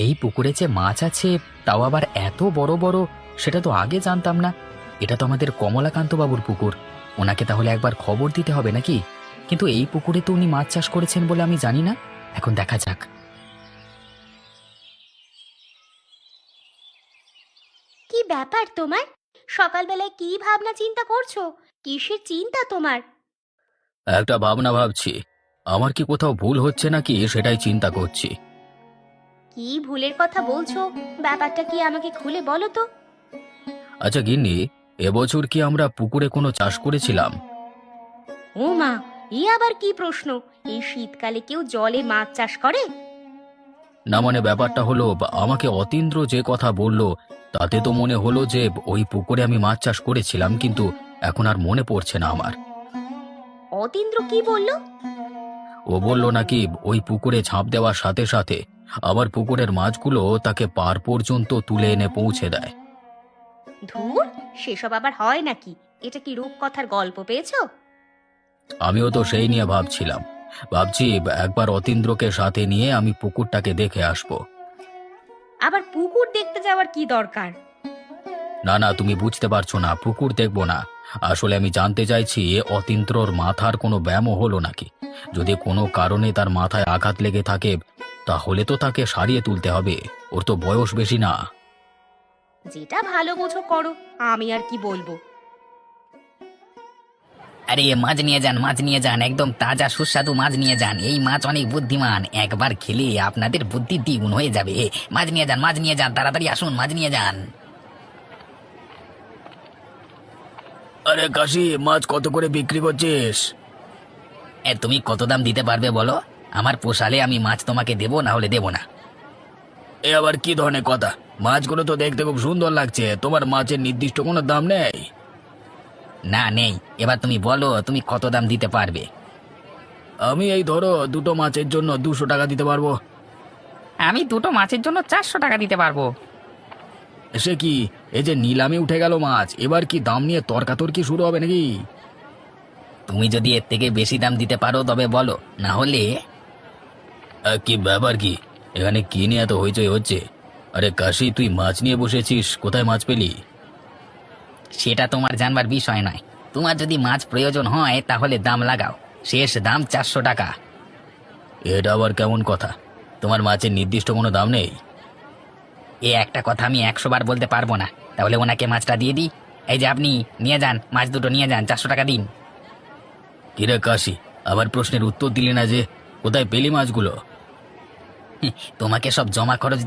এই পুকুরে যে মাছ আছে, তাও আবার এত বড় বড়, সেটা তো আগে জানতাম না। এটা তো আমাদের কমলাকান্ত বাবুর পুকুর। ওনাকে তাহলে একবার খবর দিতে হবে নাকি? কিন্তু এই পুকুরে তো উনি মাছ চাষ করেছেন বলে আমি জানি না। এখন দেখা যাক। কি ব্যাপার তোমার? সকালবেলায় কি ভাবনা চিন্তা করছো? কিসের চিন্তা তোমার? একটা ভাবনা ভাবছি, আমার কি কোথাও ভুল হচ্ছে নাকি সেটাই চিন্তা করছি। কি ভুলের কথা বলছো? ব্যাপারটা কি আমাকে খুলে বলো তো। আচ্ছা গিন্নি, এবছর কি আমরা পুকুরে কোনো চাষ করেছিলাম? ও মা, এ আবার কি প্রশ্ন? এই শীতকালে কেউ জলে মাছ চাষ করে? না মানে ব্যাপারটা হলো, আমাকে অতীন্দ্র যে কথা বলল, তাতে তো মনে হলো যে ওই পুকুরে আমি মাছ চাষ করেছিলাম, কিন্তু এখন আর মনে পড়ছে না আমার। অতীন্দ্র কি বলল? ও বলল নাকি ওই পুকুরে ঝাঁপ দেওয়ার সাথে সাথে আমার পুকুরের মাছগুলো তাকে পার পর্যন্ত তুলে এনে পৌঁছে দেয়। ধুর, সেসব আবার হয় নাকি? এটা কি রূপকথার গল্প পেয়েছো? আমিও তো সেই নিয়ে ভাবছিলাম। ভাবছি একবার অতীন্দ্রকে সাথে নিয়ে আমি পুকুরটাকে দেখে আসবো। আবার পুকুর দেখতে যাওয়ার কি দরকার? না না, তুমি বুঝতে পারছো না, পুকুর দেখবো না। আসলে আমি জানতে চাইছি অতীন্দ্রর মাথার কোনো ব্যায়ামও হলো নাকি। যদি কোনো কারণে তার মাথায় আঘাত লেগে থাকে, তাহলে তো তাকে সারিয়ে তুলতে হবে। ওর তো বয়স বেশি না। যেটা ভালো বোঝো করো, আমি আর কি বলবো। আরে মাছ নিয়ে যান, মাছ নিয়ে যান, একদম তাজা সুস্বাদু মাছ নিয়ে যান। এই মাছ অনেক বুদ্ধিমান, একবার খেলে আপনাদের বুদ্ধি দ্বিগুণ হয়ে যাবে। মাছ নিয়ে যান, মাছ নিয়ে যান, তাড়াতাড়ি আসুন, মাছ নিয়ে যান। আরে কাশি, মাছ কত করে বিক্রি করছিস? তুমি কত দাম দিতে পারবে বলো? আমার পোষালে আমি মাছ তোমাকে দেবো, না হলে দেবো না। এ আবার কি ধরনের কথা? মাছগুলো তো দেখতে খুব সুন্দর লাগছে, তোমার মাছের নির্দিষ্ট কোনো দাম নেই? না নেই। এবার তুমি বলো তুমি কত দাম দিতে পারবে। আমি এই ধরো দুটো মাছের জন্য 200 টাকা দিতে পারবো। আমি দুটো মাছের জন্য 400 টাকা দিতে পারবো। সে কি, এই যে নিলামে উঠে গেল মাছ, এবার কি দাম নিয়ে তর্কাতর্কি শুরু হবে নাকি? তুমি যদি এর থেকে বেশি দাম দিতে পারো তবে বলো, না হলে। কি ব্যাপার কি? এখানে কি নিয়ে এত হইচই হচ্ছে? আরে কাশি, তুই মাছ নিয়ে বসেছিস, কোথায় মাছ পেলি? সেটা তোমার জানবার বিষয় নয়। তোমার যদি মাছ প্রয়োজন হয় তাহলে দাম লাগাও। শেষ দাম 400 টাকা। এটা আবার কেমন কথা? তোমার মাছের নির্দিষ্ট কোনো দাম নেই? এ একটা কথা আমি 100 বার বলতে পারবো না। তাহলে ওনাকে মাছটা দিয়ে দিই। এই যে আপনি নিয়ে যান, মাছ দুটো নিয়ে যান, 400 টাকা দিন। কিরে কাশি, আবার প্রশ্নের উত্তর দিলি না যে? কোথায় পেলি মাছগুলো? তোমাকে সব জমা খরচ